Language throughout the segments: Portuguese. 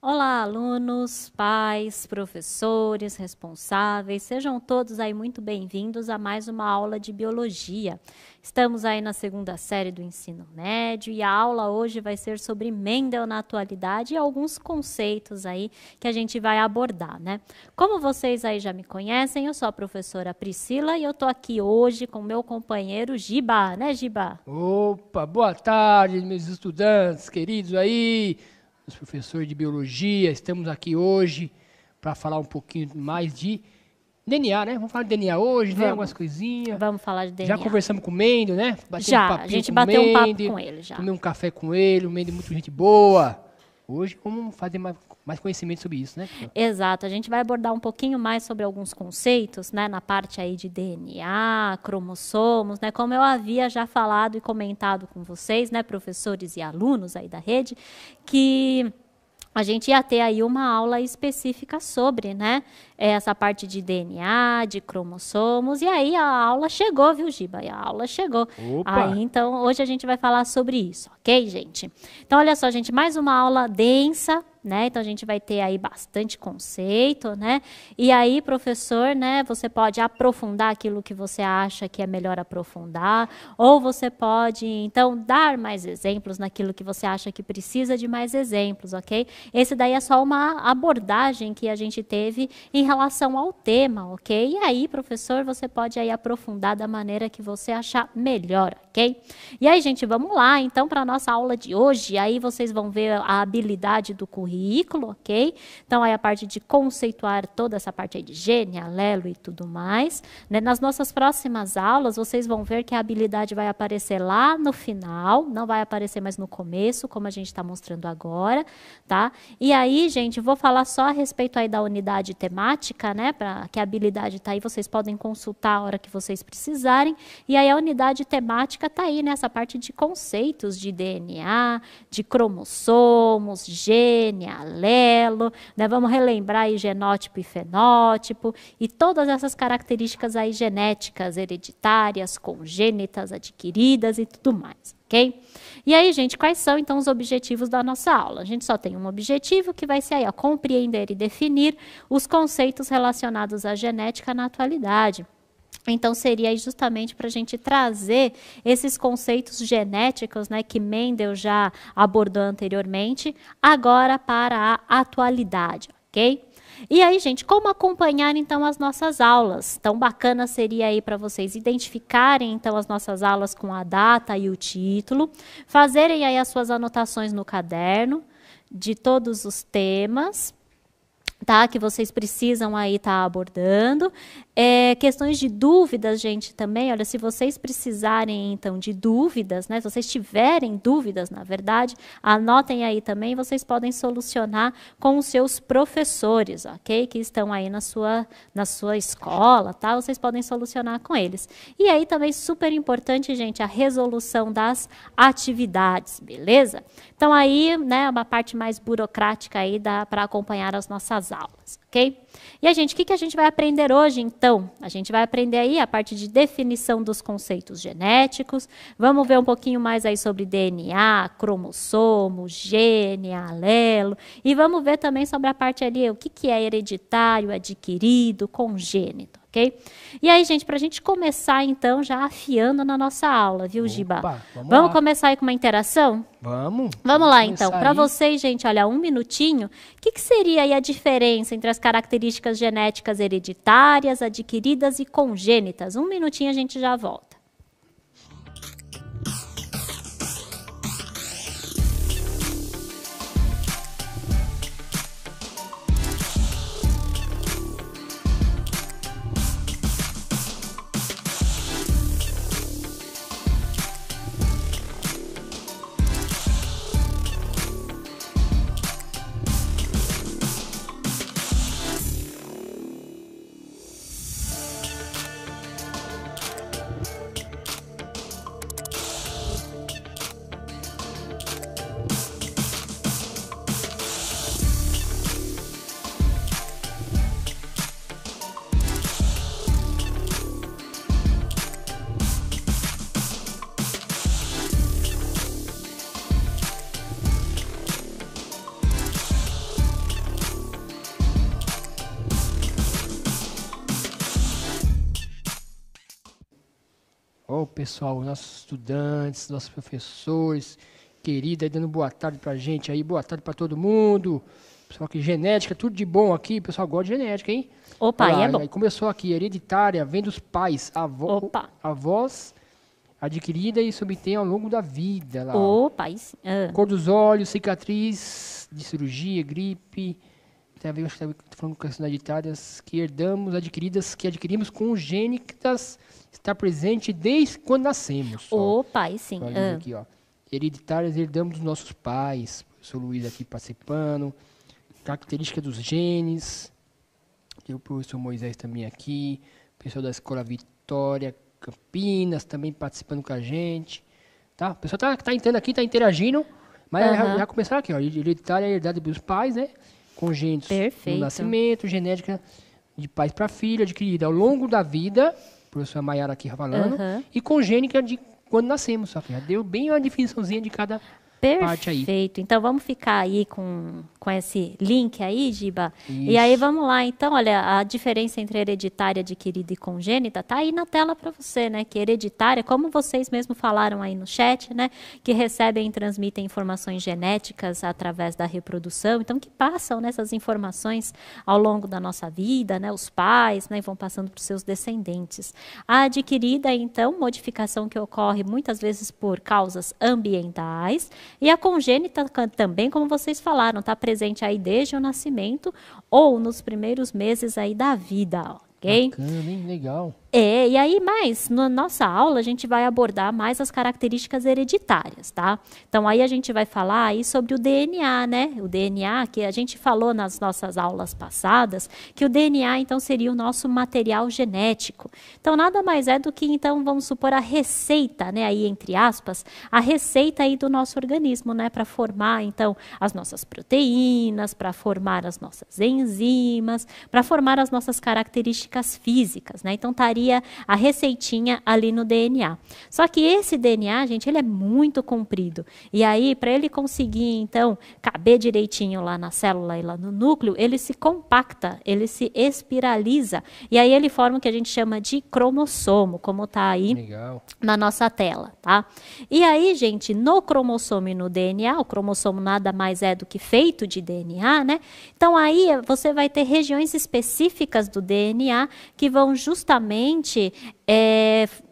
Olá, alunos, pais, professores, responsáveis, sejam todos aí muito bem-vindos a mais uma aula de biologia. Estamos aí na segunda série do ensino médio e a aula hoje vai ser sobre Mendel na atualidade e alguns conceitos aí que a gente vai abordar, né? Como vocês aí já me conhecem, eu sou a professora Priscila e eu tô aqui hoje com meu companheiro Giba, né, Giba? Opa, boa tarde, meus estudantes queridos aí, os professores de biologia. Estamos aqui hoje para falar um pouquinho mais de DNA, né? Vamos falar de DNA hoje, né? Algumas coisinhas. Vamos falar de DNA. Já conversamos com o Mendel, né? Já, a gente bateu um papo com ele já. Tomei um café com ele, o Mendel é muito gente boa. Hoje vamos fazer mais conhecimento sobre isso, né? Exato, a gente vai abordar um pouquinho mais sobre alguns conceitos, né, na parte aí de DNA, cromossomos, né, como eu havia já falado e comentado com vocês, né, professores e alunos aí da rede, que a gente ia ter aí uma aula específica sobre, né, essa parte de DNA, de cromossomos, e aí a aula chegou, viu, Giba? E a aula chegou. Opa! Aí, então, hoje a gente vai falar sobre isso, ok, gente? Então, olha só, gente, mais uma aula densa, né? Então, a gente vai ter aí bastante conceito, né? E aí, professor, né, você pode aprofundar aquilo que você acha que é melhor aprofundar, ou você pode, então, dar mais exemplos naquilo que você acha que precisa de mais exemplos, ok? Esse daí é só uma abordagem que a gente teve em relação ao tema, ok? E aí, professor, você pode aí aprofundar da maneira que você achar melhor, ok? E aí, gente, vamos lá, então, para a nossa aula de hoje. Aí vocês vão ver a habilidade do currículo, ok? Então, aí a parte de conceituar toda essa parte aí de gene, alelo e tudo mais, né? Nas nossas próximas aulas, vocês vão ver que a habilidade vai aparecer lá no final, não vai aparecer mais no começo, como a gente está mostrando agora, tá? E aí, gente, vou falar só a respeito aí da unidade temática, né, para que a habilidade está aí, vocês podem consultar a hora que vocês precisarem, e aí a unidade temática está aí nessa parte de conceitos de DNA, de cromossomos, gene, alelo, né, vamos relembrar aí genótipo e fenótipo, e todas essas características aí genéticas, hereditárias, congênitas, adquiridas e tudo mais, ok? E aí, gente, quais são, então, os objetivos da nossa aula? A gente só tem um objetivo, que vai ser aí, ó, compreender e definir os conceitos relacionados à genética na atualidade. Então, seria aí justamente para a gente trazer esses conceitos genéticos, né, que Mendel já abordou anteriormente, agora para a atualidade, ok? E aí, gente, como acompanhar, então, as nossas aulas? Tão bacana seria aí para vocês identificarem, então, as nossas aulas com a data e o título, fazerem aí as suas anotações no caderno de todos os temas, tá, que vocês precisam aí estar abordando. Questões de dúvidas, gente, também, olha, se vocês precisarem, então, de dúvidas, né, se vocês tiverem dúvidas, na verdade, anotem aí também, vocês podem solucionar com os seus professores, ok? Que estão aí na sua escola, tá? Vocês podem solucionar com eles. E aí também, super importante, gente, a resolução das atividades, beleza? Então, aí, né, uma parte mais burocrática aí para acompanhar as nossas aulas, ok? E a gente, o que a gente vai aprender hoje, então? A gente vai aprender aí a parte de definição dos conceitos genéticos, vamos ver um pouquinho mais aí sobre DNA, cromossomo, gene, alelo, e vamos ver também sobre a parte ali, o que é hereditário, adquirido, congênito, ok? E aí, gente, para a gente começar, então, já afiando na nossa aula, viu, Giba? Opa, Vamos começar aí com uma interação? Vamos Lá, então. Para aí. vocês, gente, olha, um minutinho, o que seria aí a diferença entre as características genéticas hereditárias, adquiridas e congênitas? Um minutinho a gente já volta. Ó, o pessoal, nossos estudantes, nossos professores, querida, aí dando boa tarde pra gente aí, boa tarde pra todo mundo. Pessoal que genética, tudo de bom aqui, o pessoal gosta de genética, hein? Opa, aí é bom. Aí começou aqui, hereditária, vem dos pais, Opa. avós adquirida e se obtém ao longo da vida. Lá. Opa, aí sim. Cor dos olhos, cicatriz de cirurgia, gripe. Tem a ver, acho que está falando com questões hereditárias que herdamos, que adquirimos congênitas, está presente desde quando nascemos. Opa, aí sim. Aqui, ó. Hereditárias herdamos dos nossos pais. O professor Luiz aqui participando. Característica dos genes. Tem o professor Moisés também aqui. O pessoal da Escola Vitória, Campinas, também participando com a gente. Tá? O pessoal tá entrando aqui, tá interagindo. Mas já começaram aqui, ó. Hereditária é herdada pelos pais, né? Congênitos no nascimento, genética de pais para filho, adquirida ao longo da vida, a professora Maiara aqui falando, e congênica de quando nascemos. Só que já deu bem uma definiçãozinha de cada parte aí. Perfeito. Então, vamos ficar aí com esse link aí, Giba. Isso. E aí, vamos lá. Então, olha, a diferença entre hereditária, adquirida e congênita tá aí na tela para você, né? Que hereditária, como vocês mesmos falaram aí no chat, né? Que recebem e transmitem informações genéticas através da reprodução. Então, que passam nessas informações ao longo da nossa vida, né? Os pais, né? E vão passando para os seus descendentes. A adquirida, então, modificação que ocorre muitas vezes por causas ambientais. E a congênita também, como vocês falaram, está presente aí desde o nascimento ou nos primeiros meses aí da vida, ok? Bacana, hein? Legal. E aí, na nossa aula, a gente vai abordar mais as características hereditárias, tá? Então, aí a gente vai falar aí sobre o DNA, né? O DNA, que a gente falou nas nossas aulas passadas, que o DNA, então, seria o nosso material genético. Então, nada mais é do que, então, vamos supor, a receita, né? Aí, entre aspas, a receita aí do nosso organismo, né? Para formar, então, as nossas proteínas, para formar as nossas enzimas, para formar as nossas características físicas, né? Então, estaria a receitinha ali no DNA. Só que esse DNA, gente, ele é muito comprido. E aí, para ele conseguir, então, caber direitinho lá na célula e lá no núcleo, ele se compacta, ele se espiraliza. E aí ele forma o que a gente chama de cromossomo, como está aí na nossa tela, tá? E aí, gente, no cromossomo e no DNA, o cromossomo nada mais é do que feito de DNA, né? Então, aí você vai ter regiões específicas do DNA que vão justamente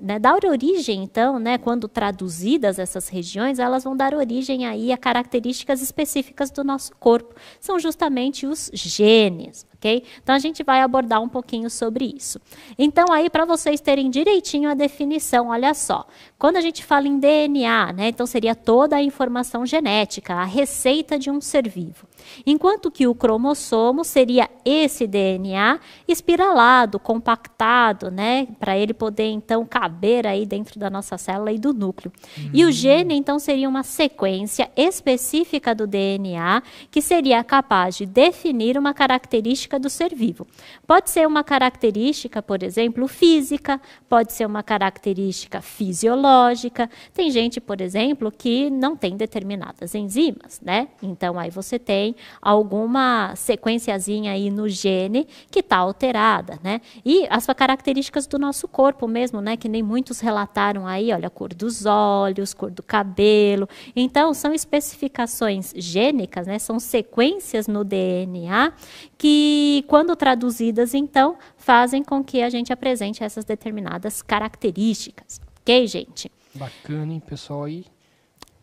né, dar origem, então, né, quando traduzidas essas regiões, elas vão dar origem aí a características específicas do nosso corpo. São justamente os genes, ok? Então, a gente vai abordar um pouquinho sobre isso. Então, aí, para vocês terem direitinho a definição, olha só. Quando a gente fala em DNA, né, então seria toda a informação genética, a receita de um ser vivo. Enquanto que o cromossomo seria esse DNA espiralado, compactado, né, para ele poder então caber aí dentro da nossa célula e do núcleo. E o gene então seria uma sequência específica do DNA que seria capaz de definir uma característica do ser vivo. Pode ser uma característica, por exemplo, física, pode ser uma característica fisiológica. Tem gente, por exemplo, que não tem determinadas enzimas, né? Então aí você tem alguma sequenciazinha aí no gene que está alterada, né? E as características do nosso corpo mesmo, né? Que nem muitos relataram aí, olha, a cor dos olhos, cor do cabelo. Então, são especificações gênicas, né? São sequências no DNA que, quando traduzidas, então, fazem com que a gente apresente essas determinadas características. Ok, gente? Bacana, hein, pessoal aí.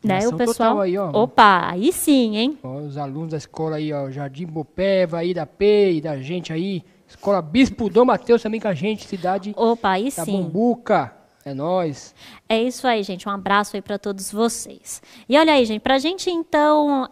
Né, o pessoal aí, ó. Opa, aí sim, hein? Ó, os alunos da escola aí, ó, Jardim Bopeva aí, da P, e da gente aí. Escola Bispo Dom Mateus também com a gente, cidade Opa, aí da sim. Bumbuca. É nóis. É isso aí, gente. Um abraço aí para todos vocês. E olha aí, gente, pra gente então...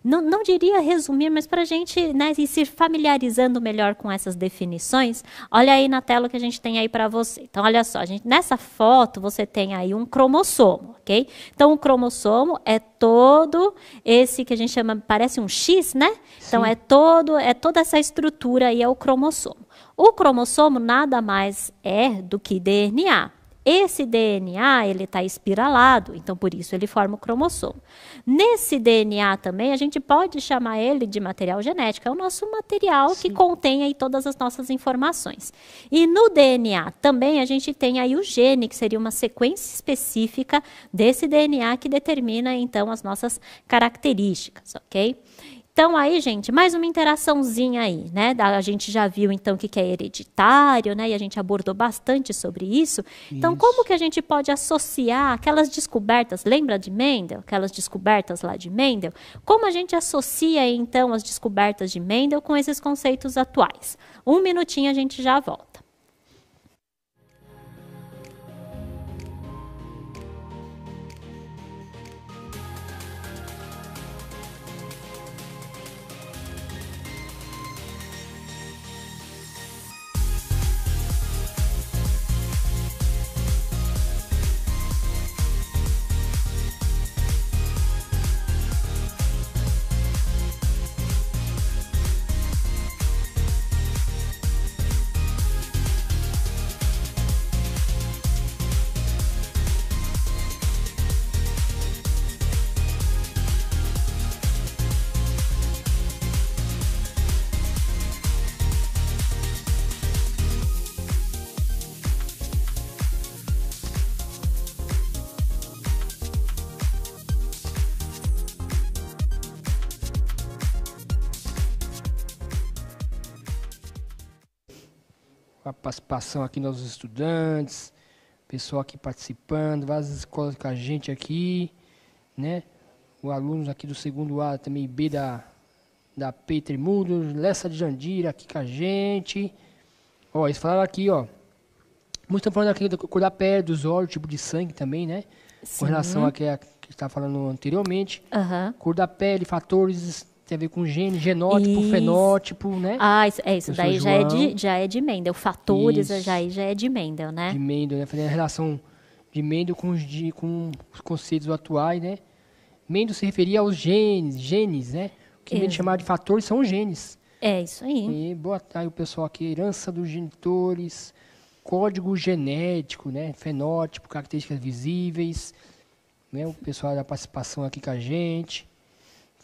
Não diria resumir, mas para a gente, né, ir se familiarizando melhor com essas definições, olha aí na tela que a gente tem aí para você. Então, olha só, gente, nessa foto você tem aí um cromossomo, ok? Então, o cromossomo é todo esse que a gente chama, parece um X, né? Sim. Então, é toda essa estrutura aí é o cromossomo. O cromossomo nada mais é do que DNA. Esse DNA, ele está espiralado, então por isso ele forma o cromossomo. Nesse DNA também, a gente pode chamar ele de material genético, é o nosso material que contém aí todas as nossas informações. E no DNA também a gente tem aí o gene, que seria uma sequência específica desse DNA que determina então as nossas características, ok? Então, aí, gente, mais uma interaçãozinha aí, né? A gente já viu, então, o que é hereditário, né? E a gente abordou bastante sobre isso. Então, como que a gente pode associar aquelas descobertas, lembra de Mendel? Aquelas descobertas lá de Mendel? Como a gente associa, então, as descobertas de Mendel com esses conceitos atuais? Um minutinho a gente já volta. A participação aqui dos estudantes, pessoal aqui participando, várias escolas com a gente aqui, né? Os alunos aqui do segundo A, também B da Peter Mundo, Lessa de Jandira aqui com a gente. Ó, eles falaram aqui, ó. Muitos estão falando aqui da cor da pele, dos olhos, tipo de sangue também, né? Sim. Com relação a que a gente estava falando anteriormente. Cor da pele, fatores... Tem a ver com gene, genótipo, fenótipo, né? Ah, isso daí já é de Mendel. Fatores já é de Mendel, né? De Mendel, né? Fazendo a relação de Mendel com os conceitos atuais, né? Mendel se referia aos genes, né? O que Mendel chamava de fatores são os genes. É isso aí. E boa tarde, o pessoal aqui. Herança dos genitores, código genético, né? Fenótipo, características visíveis, né? O pessoal da participação aqui com a gente.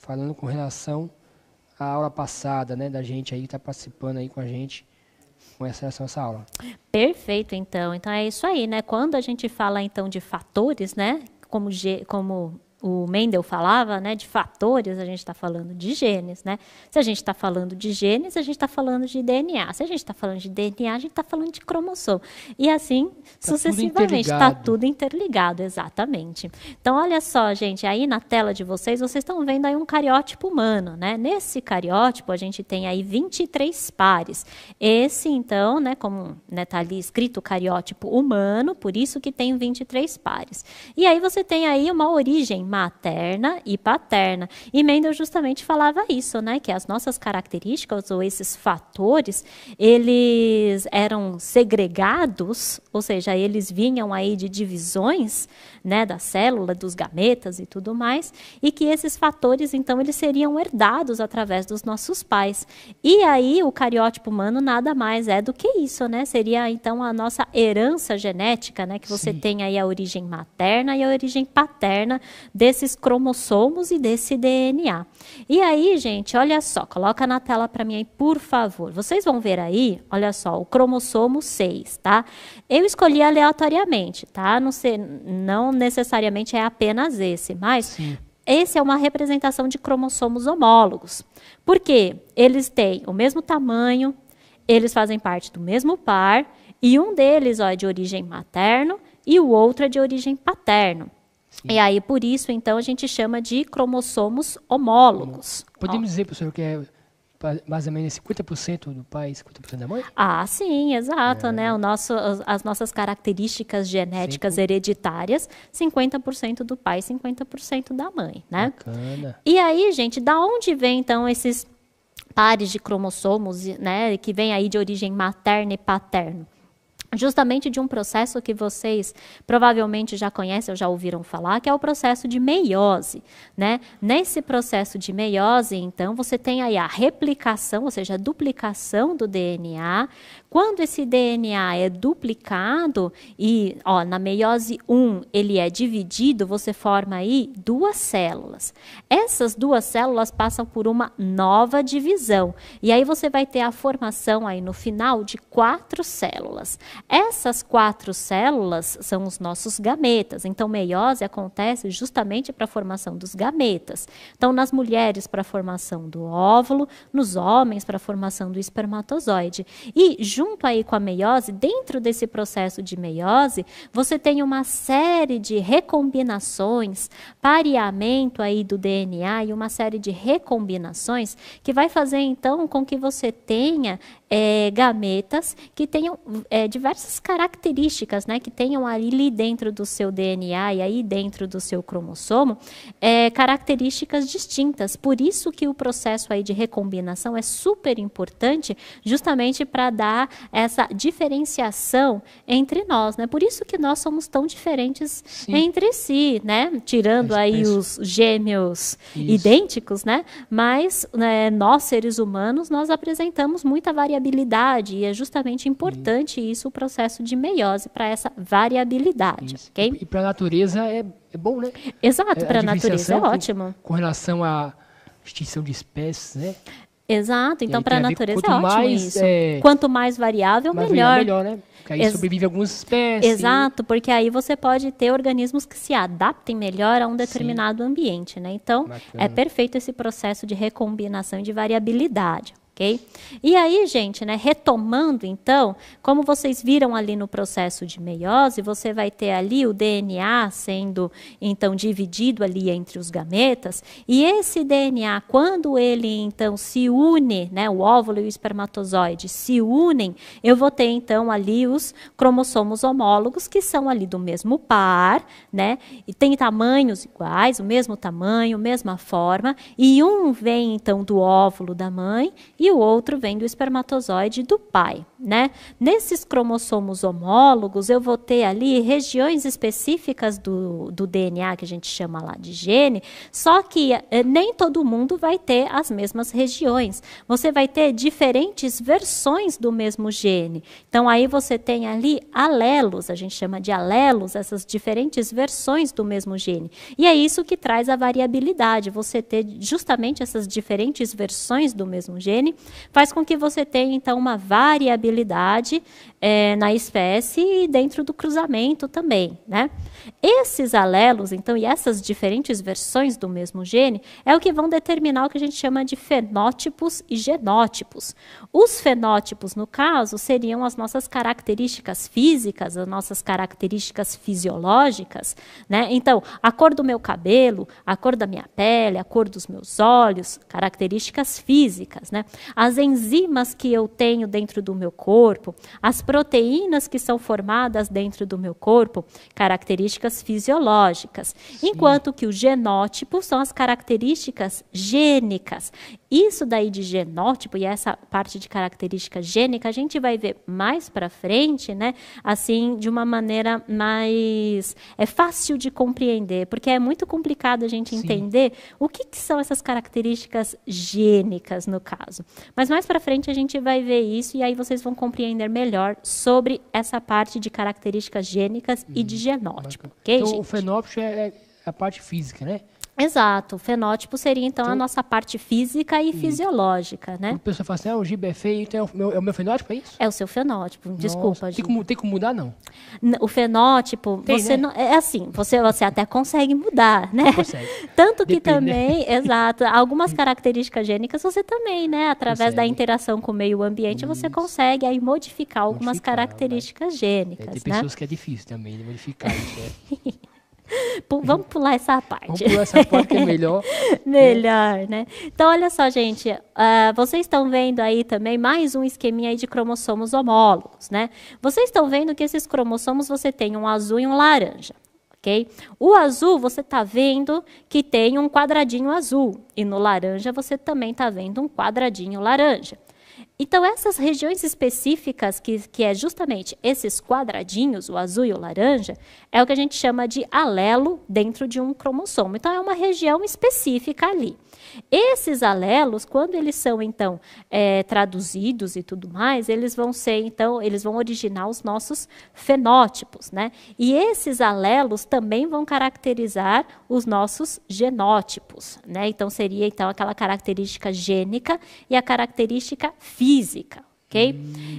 Falando com relação à aula passada, né, da gente aí que está participando aí com a gente com essa aula. Perfeito, então. Então é isso aí, né? Quando a gente fala então de fatores, né, como o Mendel falava, né, de fatores, a gente está falando de genes, né? Se a gente está falando de genes, a gente está falando de DNA. Se a gente está falando de DNA, a gente está falando de cromossomo. E assim, sucessivamente, está tudo interligado, exatamente. Então, olha só, gente, aí na tela de vocês estão vendo aí um cariótipo humano, né? Nesse cariótipo, a gente tem aí 23 pares. Esse, então, né, como está ali escrito cariótipo humano, por isso que tem 23 pares. E aí você tem aí uma origem materna e paterna. E Mendel justamente falava isso, né? Que as nossas características, ou esses fatores, eles eram segregados, ou seja, eles vinham aí de divisões, né, da célula, dos gametas e tudo mais, e que esses fatores, então, eles seriam herdados através dos nossos pais. E aí, o cariótipo humano nada mais é do que isso, né? Seria, então, a nossa herança genética, né? Que você tem aí a origem materna e a origem paterna desses cromossomos e desse DNA. E aí, gente, olha só, coloca na tela para mim aí, por favor. Vocês vão ver aí, olha só, o cromossomo 6, tá? Eu escolhi aleatoriamente, tá? Não necessariamente é apenas esse, mas esse é uma representação de cromossomos homólogos. Por quê? Eles têm o mesmo tamanho, eles fazem parte do mesmo par, e um deles é de origem materno e o outro é de origem paterno. E aí, por isso, então, a gente chama de cromossomos homólogos. Podemos dizer, professor, que é mais ou menos 50% do pai e 50% da mãe? Ah, sim, exato, né? As nossas características genéticas hereditárias, 50% do pai e 50% da mãe, né? Bacana. E aí, gente, da onde vem, então, esses pares de cromossomos, né, que vem aí de origem materna e paterna? justamente de um processo que vocês provavelmente já conhecem ou já ouviram falar, que é o processo de meiose, né? Nesse processo de meiose, então, você tem aí a replicação, ou seja, a duplicação do DNA. Quando esse DNA é duplicado e, ó, na meiose 1 ele é dividido, você forma aí 2 células. Essas 2 células passam por uma nova divisão. E aí você vai ter a formação aí no final de 4 células. Essas 4 células são os nossos gametas. Então, meiose acontece justamente para a formação dos gametas. Então, nas mulheres, para a formação do óvulo, nos homens, para a formação do espermatozoide. E, junto aí com a meiose, dentro desse processo de meiose, você tem uma série de recombinações, pareamento aí do DNA e uma série de recombinações que vai fazer, então, com que você tenha gametas que tenham diversas características, né, que tenham ali dentro do seu DNA e aí dentro do seu cromossomo, características distintas. Por isso que o processo aí de recombinação é super importante, justamente para dar essa diferenciação entre nós, né? Por isso que nós somos tão diferentes entre si, né? Tirando aí os gêmeos idênticos, né? Mas nós, seres humanos, nós apresentamos muita variabilidade e é justamente importante isso, o processo de meiose, para essa variabilidade. Okay? E para a natureza é bom, né? Exato, para a natureza é ótimo. Com relação à extinção de espécies, né? Exato, então para a natureza é ótimo mais, isso. Quanto mais variável, melhor. Melhor, né? Porque aí sobrevive algumas espécies. Exato, porque aí você pode ter organismos que se adaptem melhor a um determinado ambiente, né? Então, é perfeito esse processo de recombinação e de variabilidade. Okay? E aí, gente, né, retomando então, como vocês viram ali no processo de meiose, você vai ter ali o DNA sendo então dividido ali entre os gametas, e esse DNA, quando ele então se une, né, o óvulo e o espermatozoide se unem, eu vou ter então ali os cromossomos homólogos, que são ali do mesmo par, né, e tem tamanhos iguais, o mesmo tamanho, mesma forma, e um vem então do óvulo da mãe e o outro vem do espermatozoide do pai, né? Nesses cromossomos homólogos, eu vou ter ali regiões específicas do DNA, que a gente chama lá de gene, só que nem todo mundo vai ter as mesmas regiões. Você vai ter diferentes versões do mesmo gene. Então, aí você tem ali alelos, a gente chama de alelos, essas diferentes versões do mesmo gene. E é isso que traz a variabilidade, você ter justamente essas diferentes versões do mesmo gene, faz com que você tenha, então, uma variabilidade na espécie e dentro do cruzamento também, né? Esses alelos, então, e essas diferentes versões do mesmo gene, é o que vão determinar o que a gente chama de fenótipos e genótipos. Os fenótipos, no caso, seriam as nossas características físicas, as nossas características fisiológicas, né? Então, a cor do meu cabelo, a cor da minha pele, a cor dos meus olhos, características físicas, né? As enzimas que eu tenho dentro do meu corpo, as proteínas que são formadas dentro do meu corpo, características fisiológicas. Sim. Enquanto que o genótipo são as características gênicas. Isso daí de genótipo e essa parte de característica gênica, a gente vai ver mais para frente, né? Assim, de uma maneira mais fácil de compreender, porque é muito complicado a gente entender o que são essas características gênicas, no caso. Mas mais para frente a gente vai ver isso e aí vocês vão compreender melhor sobre essa parte de características gênicas e de genótipo. Okay, então, gente? O fenótipo é a parte física, né? Exato. O fenótipo seria, então, a nossa parte física e fisiológica, né? A pessoa fala assim, o Giba é feio, então é o meu fenótipo, é isso? É o seu fenótipo, desculpa, Nossa, Giba. tem como mudar, não? O fenótipo, tem, você né? não... É assim, você até consegue mudar, né? Consegue. Tanto que Depende, também, exato, algumas características gênicas você também, né? Através da interação com o meio ambiente, você consegue aí modificar algumas características gênicas, tem né? pessoas que é difícil também de modificar isso, Vamos pular essa parte. Vamos pular essa parte que é melhor. Melhor, né? Então, olha só, gente. Vocês estão vendo aí também mais um esqueminha aí de cromossomos homólogos, né? Vocês estão vendo que esses cromossomos você tem um azul e um laranja. Okay? O azul, você está vendo que tem um quadradinho azul. E no laranja, você também está vendo um quadradinho laranja. Então, essas regiões específicas, que é justamente esses quadradinhos, o azul e o laranja, é o que a gente chama de alelo dentro de um cromossomo. Então, é uma região específica ali. Esses alelos, quando eles são, então, traduzidos e tudo mais, eles vão ser, então, eles vão originar os nossos fenótipos, né? E esses alelos também vão caracterizar os nossos genótipos, né? Então, seria, então, aquela característica gênica e a característica física. Okay?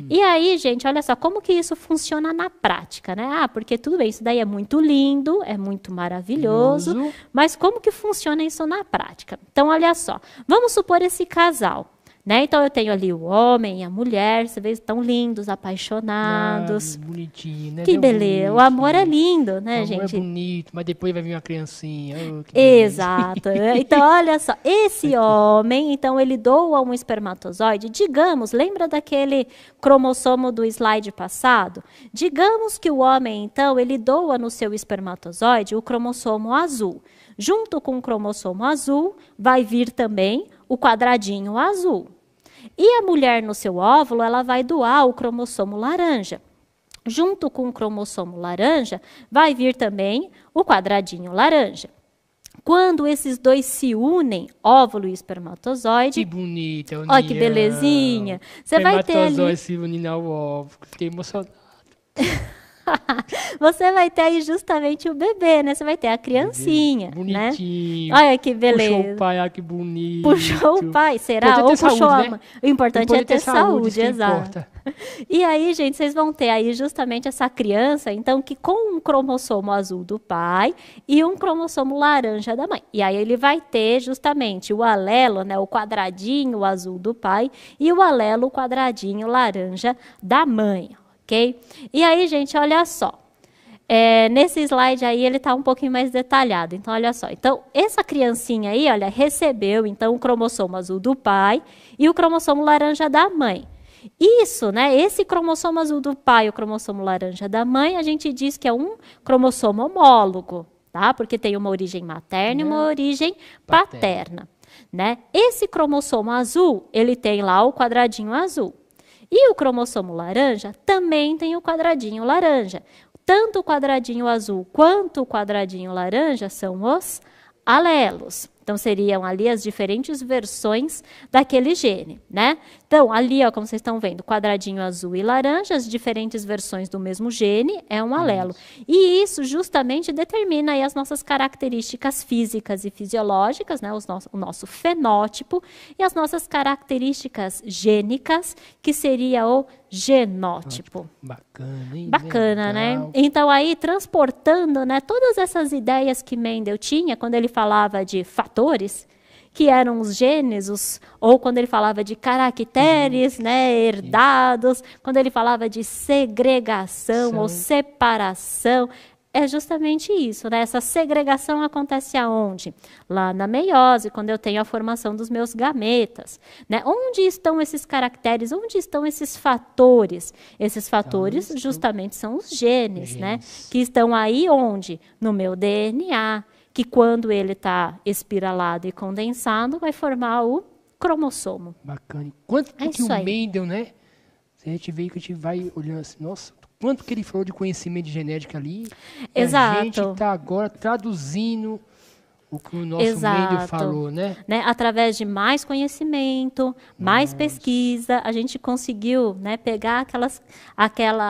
E aí, gente, olha só, como que isso funciona na prática, né? Ah, porque tudo bem, isso daí é muito lindo, é muito maravilhoso, mas como que funciona isso na prática? Então, olha só, vamos supor esse casal, né? Então, eu tenho ali o homem e a mulher, você vê, estão lindos, apaixonados. Bonitinho, né? Que beleza, o amor é lindo, né, gente? O amor é bonito, mas depois vai vir uma criancinha. Oh, exato. Então, olha só, esse homem, então, ele doa um espermatozoide, digamos, lembra daquele cromossomo do slide passado? Digamos que o homem, então, ele doa no seu espermatozoide o cromossomo azul. Junto com o cromossomo azul, vai vir também o quadradinho azul. E a mulher, no seu óvulo, ela vai doar o cromossomo laranja. Junto com o cromossomo laranja, vai vir também o quadradinho laranja. Quando esses dois se unem, óvulo e espermatozoide... Que bonita, união. Olha que belezinha. Você vai ter ali... Espermatozoide se unindo ao óvulo. Fiquei emocionado. Você vai ter aí justamente o bebê, né? Você vai ter a criancinha, bonitinho. Né? Olha que beleza. Puxou o pai, olha que bonito. Puxou o pai, será? Ou puxou saúde, a mãe? Né? O importante é ter saúde, exato. Importa. E aí, gente, vocês vão ter aí justamente essa criança, então, que com um cromossomo azul do pai e um cromossomo laranja da mãe. E aí ele vai ter justamente o alelo, né, o quadradinho azul do pai e o alelo, o quadradinho laranja da mãe. Okay? E aí, gente, olha só. Nesse slide aí, ele está um pouquinho mais detalhado. Então, olha só. Então, essa criancinha aí, olha, recebeu, então, o cromossomo azul do pai e o cromossomo laranja da mãe. Isso, né? Esse cromossomo azul do pai e o cromossomo laranja da mãe, a gente diz que é um cromossomo homólogo, tá? Porque tem uma origem materna e uma origem paterna, né? Esse cromossomo azul, ele tem lá o quadradinho azul. E o cromossomo laranja também tem o quadradinho laranja. Tanto o quadradinho azul quanto o quadradinho laranja são os alelos. Então, seriam ali as diferentes versões daquele gene, né? Então, ali, ó, como vocês estão vendo, quadradinho azul e laranja, as diferentes versões do mesmo gene é um alelo. E isso justamente determina aí as nossas características físicas e fisiológicas, né? O nosso fenótipo e as nossas características gênicas, que seria o genótipo. Bacana, hein? Bacana, né? Então, aí, transportando, né, todas essas ideias que Mendel tinha, quando ele falava de fatores, que eram os genes, ou quando ele falava de caracteres, né, herdados, quando ele falava de segregação ou separação, é justamente isso, né? Essa segregação acontece aonde? Lá na meiose, quando eu tenho a formação dos meus gametas, né? Onde estão esses caracteres? Onde estão esses fatores? Esses fatores justamente são os genes, né? Que estão aí onde? No meu DNA, que quando ele está espiralado e condensado, vai formar o cromossomo. Bacana. Quanto que o Mendel, né? Se a gente vê que a gente vai olhando assim, nossa, quanto que ele falou de conhecimento de genética ali. Exato. A gente está agora traduzindo o que o nosso Mendel falou, né? Através de mais conhecimento, mais pesquisa, a gente conseguiu, né, pegar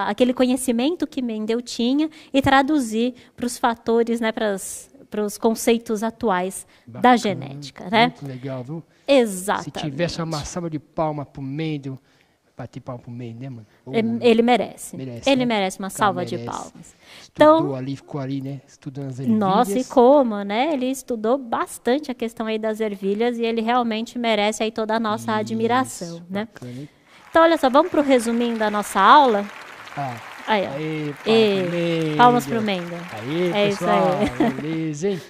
aquele conhecimento que Mendel tinha e traduzir para os fatores, né, para os conceitos atuais da genética, né? Muito legal, viu? Exatamente. Se tivesse uma salva de palma para o Mendel, bater palma para o Mendel, né, mano? Ele merece. Ele né? merece uma salva de palmas. Estudou ali, ficou ali, né? Estudando as ervilhas. Nossa, e como, né? Ele estudou bastante a questão aí das ervilhas e ele realmente merece aí toda a nossa admiração, né? Bacana. Então, olha só, vamos para o resuminho da nossa aula? Aí, ó. Palmas para o Mendel. Aê, pessoal, isso aí. Beleza, hein?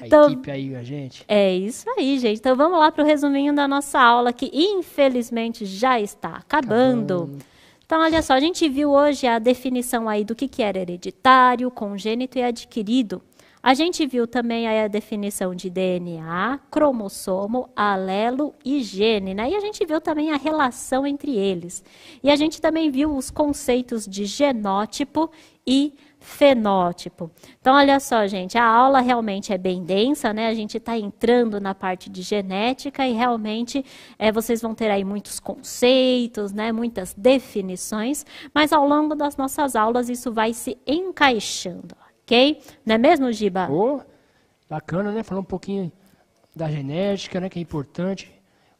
Então, equipe aí, a gente. É isso aí, gente. Então, vamos lá para o resuminho da nossa aula, que infelizmente já está acabando. Então, olha só, a gente viu hoje a definição aí do que era hereditário, congênito e adquirido A gente viu também aí a definição de DNA, cromossomo, alelo e gene, né? E a gente viu também a relação entre eles. E a gente também viu os conceitos de genótipo e fenótipo. Então, olha só, gente, a aula realmente é bem densa, né? A gente está entrando na parte de genética e realmente vocês vão ter aí muitos conceitos, né? Muitas definições, mas ao longo das nossas aulas isso vai se encaixando, ok? Não é mesmo, Giba? Oh, bacana, né? Falar um pouquinho da genética, né? Que é importante.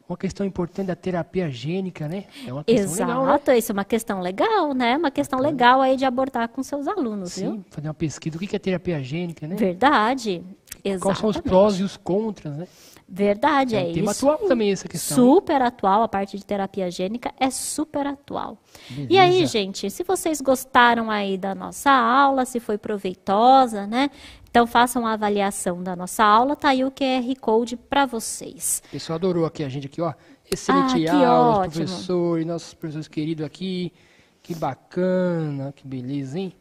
Uma questão importante da terapia gênica, né? É uma questão legal, né? Isso é uma questão legal, né? Uma questão legal aí de abordar com seus alunos, viu? Sim, fazer uma pesquisa. O que é terapia gênica, né? Verdade, exatamente. Quais são os prós e os contras, né? Verdade, é um tema isso. atual também essa questão. Super atual, a parte de terapia gênica é super atual. Beleza. E aí, gente, se vocês gostaram aí da nossa aula, se foi proveitosa, né? Então, façam uma avaliação da nossa aula, tá aí o QR Code para vocês. O pessoal adorou aqui a gente aqui, ó. Excelente que aula, ótimo. professor e nossos professores queridos aqui. Que bacana, que beleza, hein?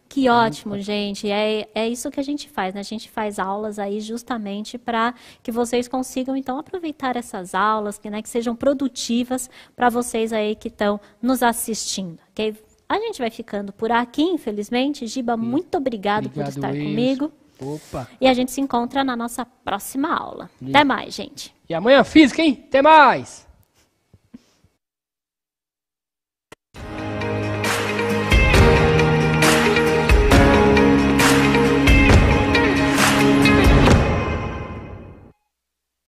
Que ótimo, gente. É isso que a gente faz, né? A gente faz aulas aí justamente para que vocês consigam, então, aproveitar essas aulas, que sejam produtivas para vocês aí que estão nos assistindo, ok? A gente vai ficando por aqui, infelizmente. Giba, muito obrigado por estar comigo. Opa. E a gente se encontra na nossa próxima aula. Até mais, gente. E amanhã física, hein? Até mais!